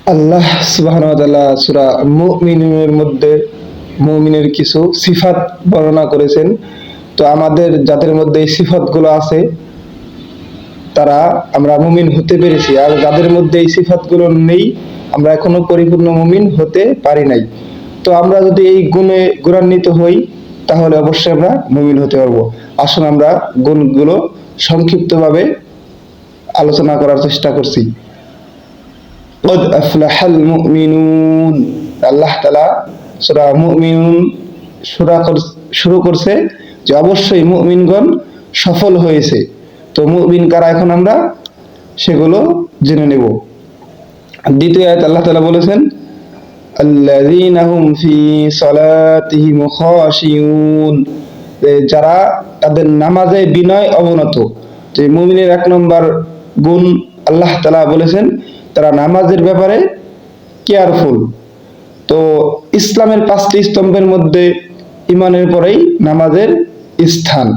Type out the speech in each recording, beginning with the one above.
আল্লাহ সুবহানাহু ওয়া তাআলা সূরা মুমিনুনের মধ্যে মুমিনের কিছু সিফাত বর্ণনা করেছেন। তো আমাদের যাদের মধ্যে এই সিফাতগুলো আছে তারা আমরা মুমিন হতে পেরেছি, আর যাদের মধ্যে এই সিফাতগুলো নেই আমরা এখনো পরিপূর্ণ মুমিন হতে পারি নাই। তো আমরা যদি এই গুণে গুণান্বিত হই তাহলে অবশ্যই আমরা মুমিন হতে পারবো। আসুন আমরা গুণগুলো সংক্ষিপ্তভাবে আলোচনা করার চেষ্টা করছি। قد أفلح المؤمنون, আল্লাহ তাআলা সূরা মুমিনুন শুরু করছে যে অবশ্যই মুমিনগণ সফল হয়েছে। তো মুমিন কারা এখন আমরা সেগুলো জেনে নেব। দ্বিতীয় আয়াত আল্লাহ তাআলা বলেছেন আল্লাযীনা হুম ফি সালাতিহিম খাশিউন, যারা তাদের নামাজে বিনয় অবনত। যে মুমিনের এক নম্বর গুণ আল্লাহ তাআলা বলেছেন তারা নামাজের ব্যাপারে কেয়ারফুল। তো ইসলামের 5টি স্তম্ভের মধ্যে ঈমানের পরেই নামাজের স্থান।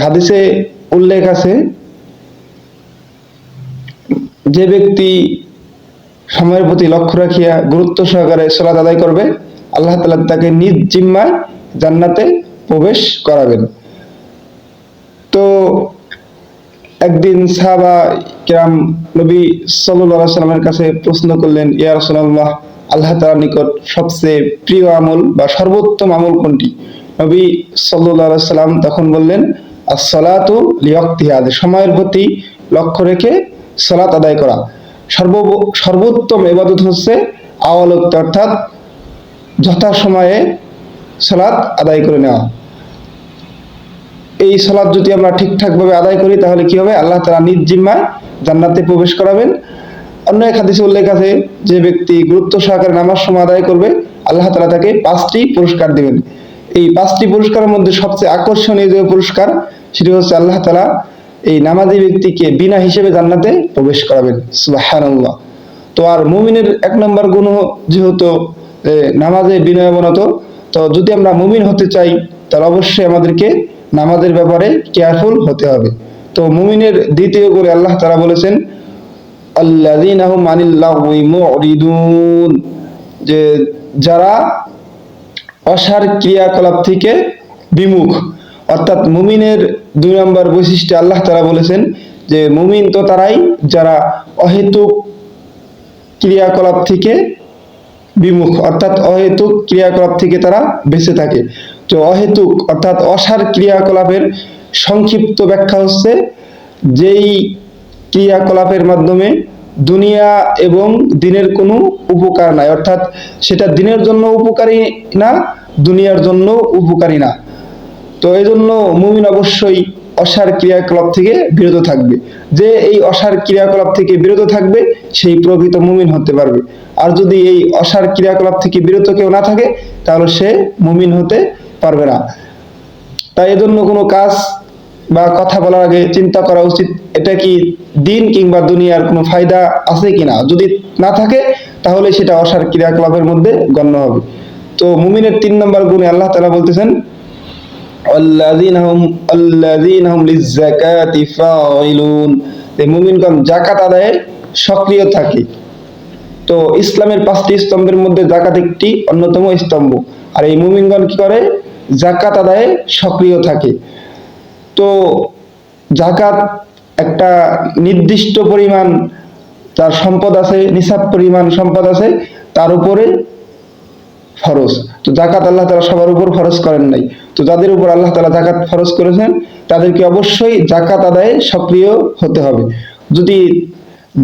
হাদিসে উল্লেখ আছে যে ব্যক্তি সময়ের প্রতি লক্ষ্য রাখিয়া গুরুত্ব সহকারে সালাত আদায় করবে আল্লাহ তাআলা তাকে নিজ জিম্মায় জান্নাতে প্রবেশ করাবেন। তো একদিন সাহাবা কিরাম নবী সাল্লাল্লাহু আলাইহি ওয়াসাল্লামের কাছে প্রশ্ন করলেন, ইয়া রাসূলুল্লাহ, আল্লাহ তাআলার নিকট সবচেয়ে প্রিয় আমল বা সর্বোত্তম আমল কোনটি? নবী সাল্লাল্লাহু আলাইহি ওয়াসাল্লাম তখন বললেন, আস-সালাতু লিওয়াক্তিহা, সময়ের প্রতি লক্ষ্য রেখে সালাত আদায় করা। সর্বোত্তম ইবাদত হচ্ছে আওয়াল ওয়াক্ত, অর্থাৎ যথাসময়ে সালাত আদায় করে নেওয়া। এই সালাত যদি আমরা ঠিকঠাক ভাবে আদায় করি তাহলে কি হবে? আল্লাহ তাআলা নিজ জিম্মায় জান্নাতে প্রবেশ করাবেন। অন্য এক হাদিসে উল্লেখ আছে যে ব্যক্তি গুরুত্ব সহকারে নামাজ সময় আদায় করবে আল্লাহ তাআলা তাকে 5টি পুরস্কার দিবেন। এই 5টি পুরস্কারের মধ্যে সবচেয়ে আকর্ষণীয় যে পুরস্কার সেটি হচ্ছে আল্লাহ তাআলা এই নামাজি ব্যক্তিকে বিনা হিসেবে জান্নাতে প্রবেশ করাবেন। সুবহানাল্লাহ। তো আর মুমিনের এক নম্বর গুণ যেহেতু নামাজে বিনয় অবনত, তো যদি আমরা মুমিন হতে চাই তাহলে অবশ্যই আমাদেরকে নামাজের ব্যাপারে কেয়ারফুল হতে হবে। তো মুমিনের দ্বিতীয় করে আল্লাহ তাআলা বলেছেন আল্লাযীনা হুম আনিল লাগওয়ি মুরিদুন, যে যারা অসার ক্রিয়াকলাপ থেকে বিমুখ। অর্থাৎ মুমিনের 2 নম্বর বৈশিষ্ট্য আল্লাহ তাআলা বলেছেন যে মুমিন তো তারাই যারা অহেতুক ক্রিয়াকলাপ থেকে বিমুখ, অর্থাৎ অহেতুক ক্রিয়াকলাপ থেকে তারা বেঁচে থাকে। তো অহেতুক অর্থাৎ অসার ক্রিয়াকলাপের সংক্ষিপ্ত ব্যাখ্যা হচ্ছে যেই ক্রিয়াকলাপের মাধ্যমে দুনিয়া এবং দিনের কোনো উপকার নাই, অর্থাৎ সেটা দিনের জন্য উপকারী না, দুনিয়ার জন্য উপকারী না। তো এই জন্য মুমিন অবশ্যই অসার ক্রিয়াকলাপ থেকে বিরত থাকবে। যে এই অসার ক্রিয়াকলাপ থেকে বিরত থাকবে সেই প্রকৃত মুমিন হতে পারবে। আর যদি এই অসার ক্রিয়াকলাপ থেকে বিরত কেউ না থাকে তাহলে সে মুমিন হতে পারবে না। তাই এজন্য কোনো কাজ বা কথা বলার আগে চিন্তা করা উচিত এটা কি দিন কিংবা দুনিয়ার কোনো ফায়দা আছে কিনা। যদি না থাকে তাহলে সেটা অসার ক্রিয়াকলাপের মধ্যে গণ্য হবে। তো মুমিনের 3 নম্বর গুণে আল্লাহ তাআলা বলতেছেন আল্লাযীনা হুম লিয-যাকাতি ফাইলুন, এই মুমিনগণ যাকাত আদায়ে সক্রিয় থাকে। তো ইসলামের 5টি স্তম্ভের মধ্যে যাকাত একটি অন্যতম স্তম্ভ। আর এই মুমিনগণ কি করে? যাকাত আদায়ে সক্রিয় থাকে। তো যাকাত একটা নির্দিষ্ট পরিমাণ তার সম্পদ আছে, নিসাব পরিমাণ সম্পদ আছে, তার উপরে ফরজ। তো যাকাত আল্লাহ তাআলা সবার উপর ফরজ করেন নাই। তো যাদের উপর আল্লাহ তাআলা যাকাত ফরজ করেছেন তাদেরকে অবশ্যই যাকাত আদায়ে সক্রিয় হতে হবে। যদি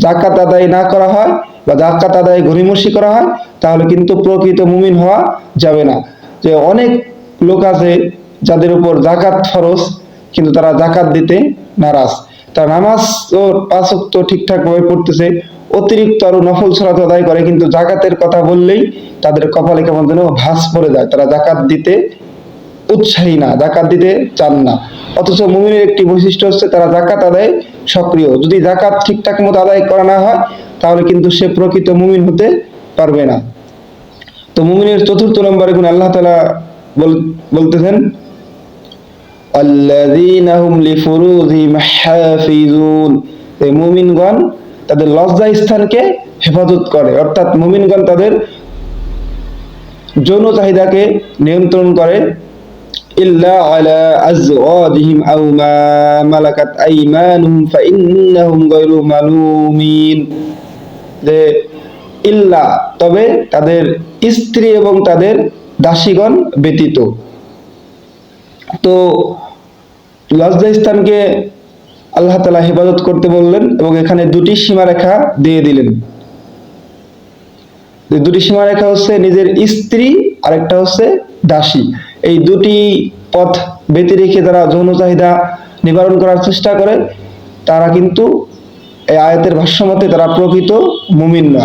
যাকাত আদায় না করা হয় বা যাকাত আদায়ে গড়িমসি করা হয় তাহলে কিন্তু প্রকৃত মুমিন হওয়া যাবে না। যে অনেক লোক আছে যাদের উপর যাকাত ফরজ কিন্তু তারা যাকাত দিতে নারাজ। তারা নামাজ ও 5 ওয়াক্ত ঠিকঠাক ভাবে পড়তেছে, অতিরিক্ত আরো নফল সালাত আদায় করে, কিন্তু যাকাতের কথা বললেই তাদের কপালে কেমন যেন ভাঁজ পড়ে যায়। তারা যাকাত দিতে উৎসাহী না, যাকাত দিতে চান না। অথচ মুমিনের একটি বৈশিষ্ট্য হচ্ছে তারা যাকাত আদায়ে সক্রিয়। যদি যাকাত ঠিকঠাক মতো আদায় করা না হয় তাহলে কিন্তু সে প্রকৃত মুমিন হতে পারবে না। তো মুমিনের 4র্থ নম্বরে গুণ আল্লাহ তাআলা বলতেছেন আল্লাযীনা হুম লিফুরুজিহিম হাফিজুন, এই মুমিনগণ তাদের লজ্জা স্থানকে হেফাজত করে, অর্থাৎ মুমিনগণ তাদের যৌন চাহিদাকে নিয়ন্ত্রণ করে। ইল্লা আলা আজওয়াজিহিম আও মা মালাকাত আইমানুহুম ফাইন্নাহুম গায়রু মালুমিন, যে ইল্লা তবে তাদের স্ত্রী এবং তাদের দাসীগণ ব্যতীত। তো লজ্জা স্থানকে আল্লাহ তাআলা হেফাজত করতে বললেন এবং এখানে দুটি সীমারেখা দিয়ে দিলেন। দুটি সীমারেখা হচ্ছে নিজের স্ত্রী আর একটা হচ্ছে দাসী। এই দুটি পথ বেঁধে রেখে তারা যৌন চাহিদা নিবারণ করার চেষ্টা করে, তারা কিন্তু এই আয়াতের ভাষ্যমতে তারা প্রকৃত মুমিন না।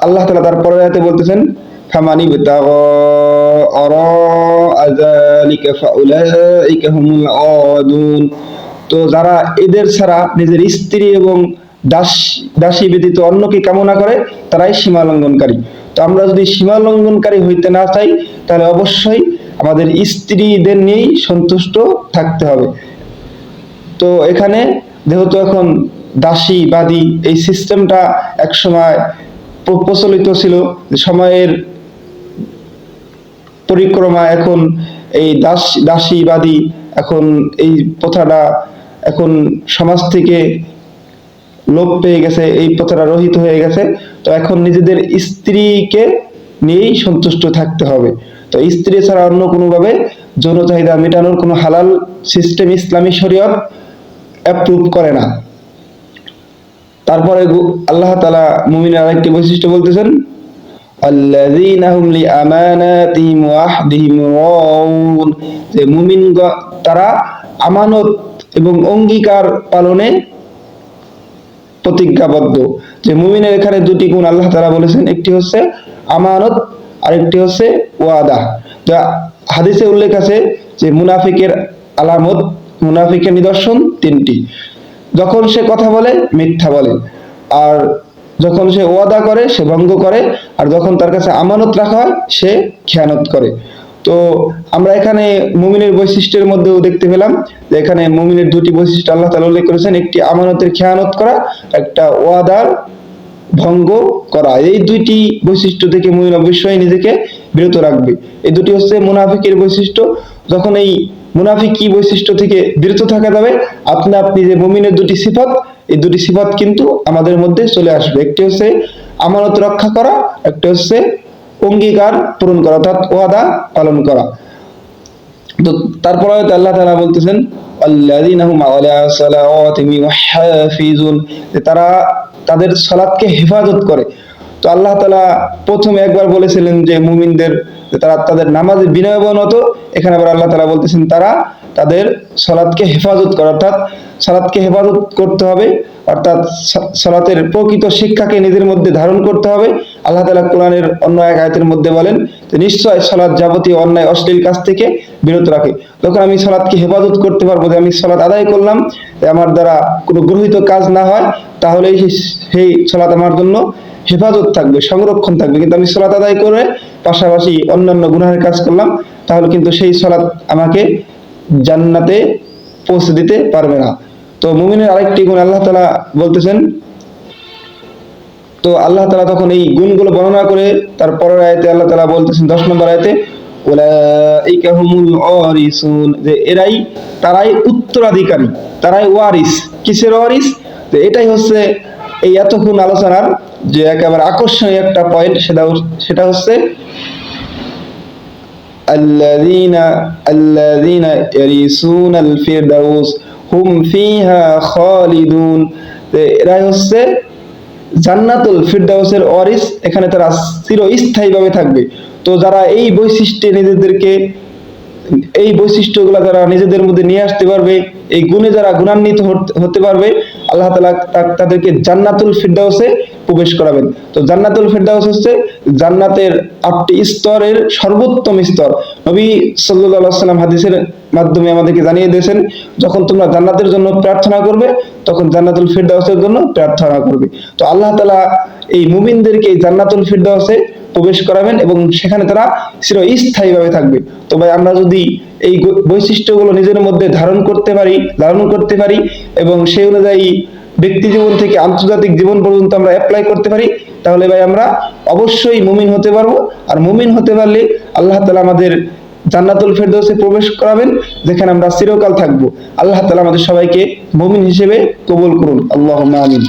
আল্লাহ তাআলা তার পরের আয়াতে বলতেছেন ফামানি বিতাগা যালিকা ফাউলাইকা হুমুল আদুন। তো যারা এদের ছাড়া নিজের স্ত্রী এবং দাসী ব্যতীত অন্যকে কামনা করে তারাই সীমা লঙ্ঘনকারী। তো আমরা যদি সীমা লঙ্ঘনকারী হইতে না চাই তাহলে অবশ্যই আমাদের স্ত্রীদের নিয়েই সন্তুষ্ট থাকতে হবে। তো এখানে যেহেতু এখন দাসীবাদী এই সিস্টেমটা একসময় প্রচলিত ছিল, সময়ের পরিক্রমা এখন এই দাসীবাদী এখন এই প্রথাটা এখন সমাজ থেকে লোপ পেয়ে গেছে, এই প্রথাটা রহিত হয়ে গেছে। তো এখন নিজেদের স্ত্রীকে নিয়েই সন্তুষ্ট থাকতে হবে। তো স্ত্রী ছাড়া অন্য কোনোভাবে যৌন চাহিদা মেটানোর কোনো হালাল সিস্টেম ইসলামী শরীয়ত অ্যাপ্রুভ করে না। তারপরে আল্লাহ তাআলা মুমিনের আরেকটি বৈশিষ্ট্য বলতেছেন আল্লাযীনা হুম লিআমানাতিহিম ওয়া আহদিহিম রাউন, যে মুমিন তারা আমানত এবং অঙ্গীকার পালনে প্রতিজ্ঞাবদ্ধ। যে মুমিনের এখানে দুটি গুণ আল্লাহ তাআলা বলেছেন, একটি হচ্ছে আমানত আর একটি হচ্ছে ওয়াদা। তো হাদিসে উল্লেখ আছে যে মুনাফিকের আলামত, মুনাফিকের নিদর্শন তিনটি। যখন সে কথা বলে মিথ্যা বলে, আর যখন সে ওয়াদা করে সে ভঙ্গ করে, আর যখন তার কাছে আমানত রাখা হয় সে খেয়ানত করে। তো আমরা এখানে মুমিনের বৈশিষ্ট্যের মধ্যেও দেখতে পেলাম যে এখানে মুমিনের দুটি বৈশিষ্ট্য আল্লাহ তাআলা উল্লেখ করেছেন, একটি আমানতের খেয়ানত করা, একটা ওয়াদার ভঙ্গ করা। এই দুইটি বৈশিষ্ট্য থেকে মুমিন অবশ্যই নিজেকে বিরত রাখবে। এই দুটি হচ্ছে মুনাফিকের বৈশিষ্ট্য। যখন এই মুনাফিকি বৈশিষ্ট্য থেকে বিরত থাকা যাবে, আপনি যে মুমিনের দুটি সিফাত, এই দুটি সিফাত কিন্তু আমাদের মধ্যে চলে আসবে। একটি হচ্ছে আমানত রক্ষা করা, একটা হচ্ছে অঙ্গীকার পূরণ করা অর্থাৎ ওয়াদা পালন করা। তো তারপরে আল্লাহ তাআলা বলতেছেন আল্লাযীনা হুম আলা সালাওয়াতিহিম ইউহাফিজুন, তারা তাদের সালাতকে হেফাজত করে। তো আল্লাহ তাআলা প্রথমে একবার বলেছিলেন যে মুমিনদের তারা তাদের নামাজে বিনয়বনত, এখানে আবার আল্লাহ তাআলা বলতেছেন তারা তাদের সালাতকে হেফাজত করে, অর্থাৎ সালাতকে হেফাজত করতে হবে, অর্থাৎ সালাতের প্রকৃত শিক্ষাকে নিজের মধ্যে ধারণ করতে হবে। আল্লাহ তাআলা কোরআনের অন্য এক আয়াতের মধ্যে বলেন যে নিশ্চয় সালাত যাবতীয় অন্যায় অশ্লীল কাজ থেকে বিরত রাখে। যখন আমি সালাতকে হেফাজত করতে পারবো, যে আমি সালাত আদায় করলাম, আমার দ্বারা কোনো গৃহীত কাজ না হয়, তাহলে সেই সালাত আমার জন্য হেফাজত থাকবে, সংরক্ষণ থাকবে। কিন্তু আমি সালাত আদায় করে পাশাপাশি অন্যান্য গুনাহের কাজ করলাম, তাহলে কিন্তু সেই সালাত আমাকে জান্নাতে পৌঁছে দিতে পারবে না। তো মুমিনের আরেকটি গুণ আল্লাহ তাআলা বলতেছেন। তো আল্লাহ তাআলা তখন এই গুণগুলো বর্ণনা করে তার পরের আয়াতে আল্লাহ তাআলা বলতেছেন 10 নম্বর আয়াতে উলাইকা হুমুল ওয়ারিসুন, যে তারাই উত্তরাধিকারী, তারাই ওয়ারিস। কিসের ওয়ারিস? তো এটাই হচ্ছে এই এতক্ষণ আলোচনার যে একেবারে আকর্ষণীয় একটা পয়েন্ট, সেটা হচ্ছে আল্লাযীনা ইয়ারিসুনাল ফিরদাউস হুম ফিহা খালিদুন, এরাই হচ্ছে জান্নাতুল ফিরদাউসের ওয়ারিস, এখানে তারা চিরস্থায়ীভাবে থাকবে। তো যারা এই বৈশিষ্ট্যগুলো যারা নিজেদের মধ্যে নিয়ে আসতে পারবে, এই গুণে যারা গুণান্বিত হতে পারবে, আল্লাহ তাআলা তাদেরকে জান্নাতুল ফিরদাউসে প্রবেশ করাবেন। তো জান্নাতুল ফিরদাউস হচ্ছে জান্নাতের 8টি স্তরের সর্বোত্তম স্তর। নবী সাল্লাল্লাহু আলাইহি ওয়াসাল্লাম হাদিসের মাধ্যমে আমাদেরকে জানিয়ে দিয়েছেন, যখন তোমরা জান্নাতের জন্য প্রার্থনা করবে তখন জান্নাতুল ফিরদাউসের জন্য প্রার্থনা করবে। তো আল্লাহ তাআলা এই মুমিনদেরকে এই জান্নাতুল ফিরদাউসে প্রবেশ করাবেন এবং সেখানে তারা চিরস্থায়ীভাবে থাকবে। তো ভাই, আমরা যদি এই বৈশিষ্ট্যগুলো নিজের মধ্যে ধারণ করতে পারি এবং সেই অনুযায়ী ব্যক্তি জীবন থেকে আন্তর্জাতিক জীবন পর্যন্ত আমরা অ্যাপ্লাই করতে পারি, তাহলে ভাই আমরা অবশ্যই মুমিন হতে পারবো। আর মুমিন হতে পারলে আল্লাহ তাআলা আমাদের জান্নাতুল ফেরদৌসে প্রবেশ করাবেন, যেখানে আমরা চিরকাল থাকবো। আল্লাহ তাআলা আমাদের সবাইকে মুমিন হিসেবে কবুল করুন, আল্লাহুম্মা আমিন।